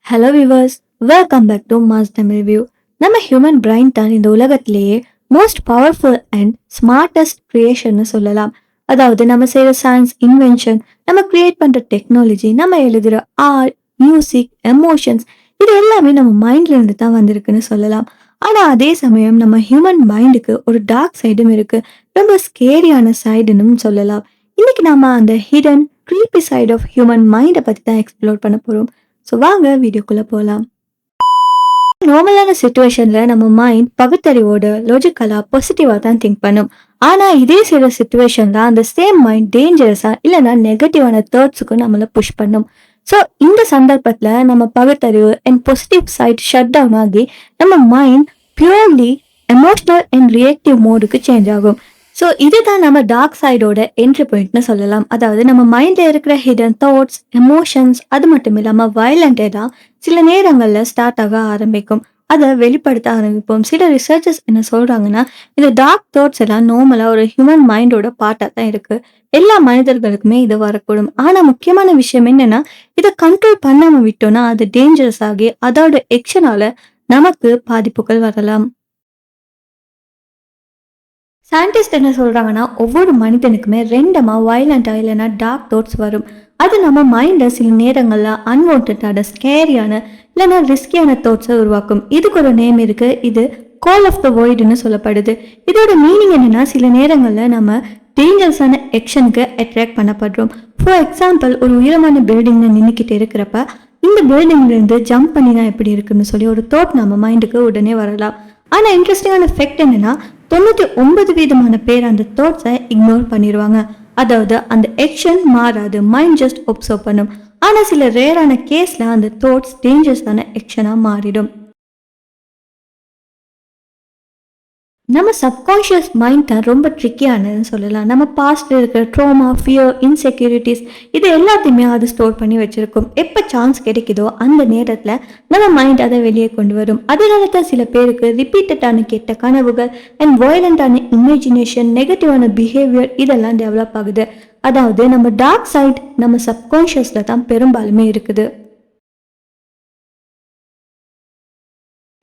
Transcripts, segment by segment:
Hello viewers, welcome back to mass Tamil view. நம்ம human brain தான் இந்த உலகத்திலேயே மோஸ்ட் பவர்ஃபுல் அண்ட் ஸ்மார்ட்டஸ்ட் கிரியேஷன்னு சொல்லலாம். அதாவது நம்ம செய்கிற சயின்ஸ் இன்வென்ஷன், நம்ம கிரியேட் பண்ணுற டெக்னாலஜி, நம்ம எழுதுகிற ஆர்ட், மியூசிக், எமோஷன்ஸ், இது எல்லாமே நம்ம மைண்ட்ல இருந்து தான் வந்திருக்குன்னு சொல்லலாம். ஆனால் அதே சமயம் நம்ம ஹியூமன் மைண்டுக்கு ஒரு டார்க் சைடும் இருக்கு, ரொம்ப ஸ்கேரியான சைடுன்னு சொல்லலாம். இன்னைக்கு நாம அந்த hidden creepy side of human மைண்டை பற்றி தான் எக்ஸ்ப்ளோர் பண்ண போகிறோம். ஸோ வாங்க வீடியோக்குள்ளே போகலாம். நார்மலான சுச்சுவேஷன்ல நம்ம மைண்ட் பகுத்தறிவோட லாஜிக்கலா பாசிட்டிவா தான் திங்க் பண்ணும். ஆனா இதே சில சுச்சுவேஷன்ல அந்த சேம் மைண்ட் டேஞ்சரஸா இல்லைன்னா நெகட்டிவான தாட்ஸுக்கு நம்மளை புஷ் பண்ணும். ஸோ இந்த சந்தர்ப்பத்துல நம்ம பகுத்தறிவு and positive side shut down ஆகி நம்ம mind purely emotional and reactive மோடுக்கு சேஞ்ச் ஆகும். ஸோ இதுதான் நம்ம டார்க் சைடோட என்ட்ரி பாயிண்ட்னு சொல்லலாம். அதாவது நம்ம மைண்ட்ல இருக்கிற ஹிடன் தாட்ஸ், எமோஷன்ஸ், அது மட்டும் இல்லாமல் வயலண்டே தான் சில நேரங்களில் ஸ்டார்ட் ஆக ஆரம்பிக்கும். அதை வெளிப்படுத்த ஆரம்பிப்போம். சில ரிசர்ச்சர்ஸ் என்ன சொல்றாங்கன்னா, இந்த டார்க் தாட்ஸ் எல்லாம் நார்மலாக ஒரு ஹியூமன் மைண்டோட பார்ட்டாக தான் இருக்கு. எல்லா மனிதர்களுக்குமே இது வரக்கூடும். ஆனால் முக்கியமான விஷயம் என்னன்னா, இதை கண்ட்ரோல் பண்ணாம விட்டோம்னா அது டேஞ்சரஸ் ஆகி அதோட எக்ஷனால நமக்கு பாதிப்புகள் வரலாம். சயின்டிஸ்ட் என்ன சொல்றாங்கன்னா, ஒவ்வொரு மனிதனுக்குமே ரெண்டமா வயலண்டா இல்லைன்னா டார்க் தாட்ஸ் வரும். அது நம்ம மைண்ட்ல சில நேரங்கள்ல அன்வான்டான ஸ்கேரியான இல்லைன்னா ரிஸ்கியான தாட்ஸை உருவாக்கும். இதுக்கு ஒரு நேம் இருக்கு. இது கால் ஆஃப் த வாய்டுன்னு சொல்லப்படுது. இதோட மீனிங் என்னன்னா, சில நேரங்கள்ல நம்ம டேஞ்சரஸான ஆக்ஷனுக்கு அட்ராக்ட் பண்ணப்படுறோம். ஃபார் எக்ஸாம்பிள், ஒரு உயரமான பில்டிங்ல நின்றுக்கிட்டு இருக்கிறப்ப இந்த பில்டிங்ல இருந்து ஜம்ப் பண்ணினா எப்படி இருக்குன்னு சொல்லி ஒரு தாட் நம்ம மைண்டுக்கு உடனே வரலாம். ஆனால் இன்ட்ரெஸ்டிங்கான ஃபேக்ட் என்னன்னா, 99% பேர் அந்த தாட்ஸை இக்னோர் பண்ணிடுவாங்க. அதாவது அந்த ஆக்ஷன் மாறாது, மைண்ட் ஜஸ்ட் ஒப்சர்வ் பண்ணும். ஆனால் சில ரேரான கேஸில் அந்த தாட்ஸ் டேஞ்சரஸான ஆக்ஷனாக மாறிடும். நம்ம சப்கான்ஷியஸ் மைண்ட் தான் ரொம்ப ட்ரிக்கியானதுன்னு சொல்லலாம். நம்ம பாஸ்ட்ல இருக்கிற ட்ரோமா, ஃபியர், இன்செக்யூரிட்டிஸ், இது எல்லாத்தையுமே அது ஸ்டோர் பண்ணி வச்சிருக்கும். எப்போ சான்ஸ் கிடைக்குதோ அந்த நேரத்தில் நம்ம மைண்ட் அதை வெளியே கொண்டு வரும். அதனால தான் சில பேருக்கு ரிப்பீட்டடான கெட்ட கனவுகள் அண்ட் வயலண்டான இமேஜினேஷன், நெகட்டிவான பிஹேவியர் இதெல்லாம் டெவலப் ஆகுது. அதாவது நம்ம டார்க் சைட் நம்ம சப்கான்ஷியஸில் தான் பெரும்பாலுமே இருக்குது.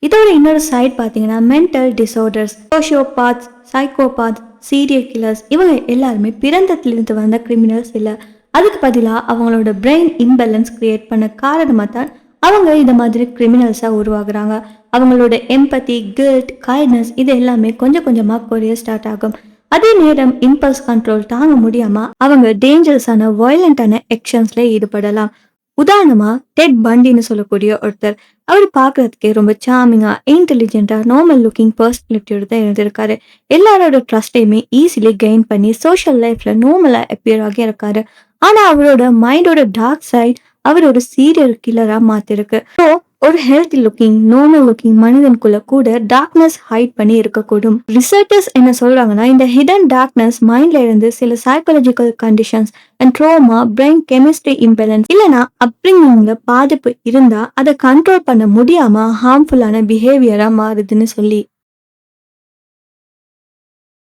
இதோட இன்னொரு சைட் பார்த்தீங்கன்னா mental disorders, sociopaths, psychopath, serial killers, இவங்க எல்லாருமே பிறந்தத்திலிருந்து வந்த கிரிமினல்ஸ் இல்லை. அதுக்கு பதிலாக அவங்களோட பிரெயின் இம்பேலன்ஸ் கிரியேட் பண்ண காரணமாக தான் அவங்க இந்த மாதிரி கிரிமினல்ஸாக உருவாகுறாங்க. அவங்களோட எம்பத்தி, கில்ட், கைண்ட்னஸ் இது எல்லாமே கொஞ்சம் கொஞ்சமாக குறைய ஸ்டார்ட் ஆகும். அதே நேரம் இம்பல்ஸ் கண்ட்ரோல் தாங்க முடியாமல் அவங்க டேஞ்சரஸான வயலண்டான ஆக்ஷன்ஸில் ஈடுபடலாம். உதாரணமா டெட் பண்டின்னு சொல்லக்கூடிய ஒருத்தர், அவர் பார்க்கறதுக்கே ரொம்ப சாமிங்கா, இன்டெலிஜென்ட்டா, நார்மல் லுக்கிங் பர்சனாலிட்டியோட தான் இருந்திருக்காரு. எல்லாரோட ட்ரஸ்டையுமே ஈஸிலி கெயின் பண்ணி சோஷியல் லைஃப்ல நார்மலா அப்பியர் ஆகி இருக்காரு. ஆனா அவரோட மைண்டோட டார்க் சைட் அவர் ஒரு சீரியல் கில்லரா மாத்திருக்கு. ஸோ ஒரு ஹெல்த்தி லுக்கிங், நார்மல் லுக்கிங் மனிதனுக்குள்ள கூட டார்க்னஸ் ஹைட் பண்ணி இருக்கக்கூடும். ரிசர்ச்சர்ஸ் என்ன சொல்றாங்கன்னா, இந்த ஹிடன் டார்க்னஸ் மைண்ட்ல இருந்து சில psychological conditions and trauma, brain chemistry imbalance இல்லைன்னா அப்ரிங்கிங்ல பாதிப்பு இருந்தா அதை கண்ட்ரோல் பண்ண முடியாம ஹார்ம்ஃபுல்லான பிஹேவியரா மாறுதுன்னு சொல்லி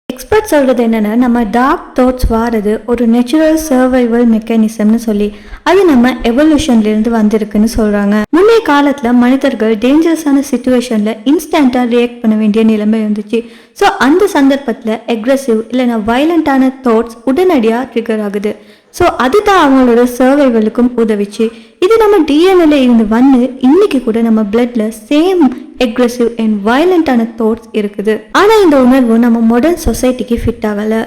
எக்ஸ்பர்ட் சொல்கிறது என்னென்னா, நம்ம டார்க் தாட்ஸ் வாரது ஒரு நேச்சுரல் சர்வைவல் மெக்கானிசம்னு சொல்லி அது நம்ம எவல்யூஷன்லேருந்து வந்திருக்குன்னு சொல்கிறாங்க. முன்னைய காலத்தில் மனிதர்கள் டேஞ்சரஸான சுச்சுவேஷனில் இன்ஸ்டண்ட்டாக ரியாக்ட் பண்ண வேண்டிய நிலைமை இருந்துச்சு. ஸோ அந்த சந்தர்ப்பத்தில் அக்ரெசிவ் இல்லைன்னா வயலண்டான தாட்ஸ் உடனடியாக ட்ரிகர் ஆகுது. ஸோ அதுதான் அவங்களோட சர்வைவலுக்கும் உதவிச்சு. இது நம்ம டிஎன்ஏல இருந்து வந்து இன்னைக்கு கூட நம்ம பிளட்ல சேம் அக்ரெசிவ் அண்ட் வயலண்டான தாட்ஸ் இருக்குது. ஆனால் இந்த உணர்வு நம்ம மாடர்ன் சொசைட்டிக்கு ஃபிட் ஆகலை.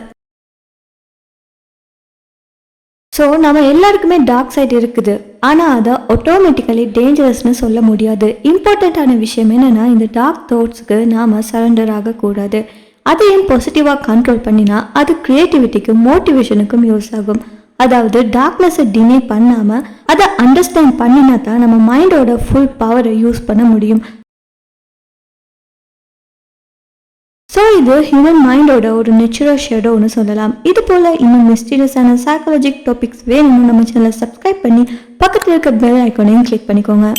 ஸோ நம்ம எல்லாருக்குமே டார்க் சைட் இருக்குது, ஆனால் அதை ஆட்டோமேட்டிக்கலி டேஞ்சரஸ்னு சொல்ல முடியாது. இம்பார்ட்டண்ட்டான விஷயம் என்னென்னா, இந்த டார்க் தாட்ஸுக்கு நாம் சரண்டர் ஆகக்கூடாது. அதையும் பாசிட்டிவாக கண்ட்ரோல் பண்ணினா அது க்ரியேட்டிவிட்டிக்கும் மோட்டிவேஷனுக்கும் யூஸ் ஆகும். அதாவது டார்க்னஸை டினை பண்ணாமல் அதை அண்டர்ஸ்டாண்ட் பண்ணினா தான் நம்ம மைண்டோட ஃபுல் பவரை யூஸ் பண்ண முடியும். ஸோ இது ஹியூமன் மைண்டோட ஒரு நேச்சுரல் ஷேடோன்னு சொல்லலாம். இது போல் இன்னும் மிஸ்டீரியஸான சைக்காலஜிக் டாபிக்ஸ் வேணும்னு நம்ம சேனலை சப்ஸ்கிரைப் பண்ணி பக்கத்தில் இருக்க பெல் ஐக்கானையும் கிளிக் பண்ணிக்கோங்க.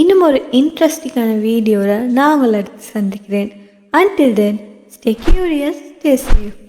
இன்னும் ஒரு இன்ட்ரெஸ்டிங்கான வீடியோவில் நான் உங்களை சந்திக்கிறேன். Until then, stay curious, stay safe.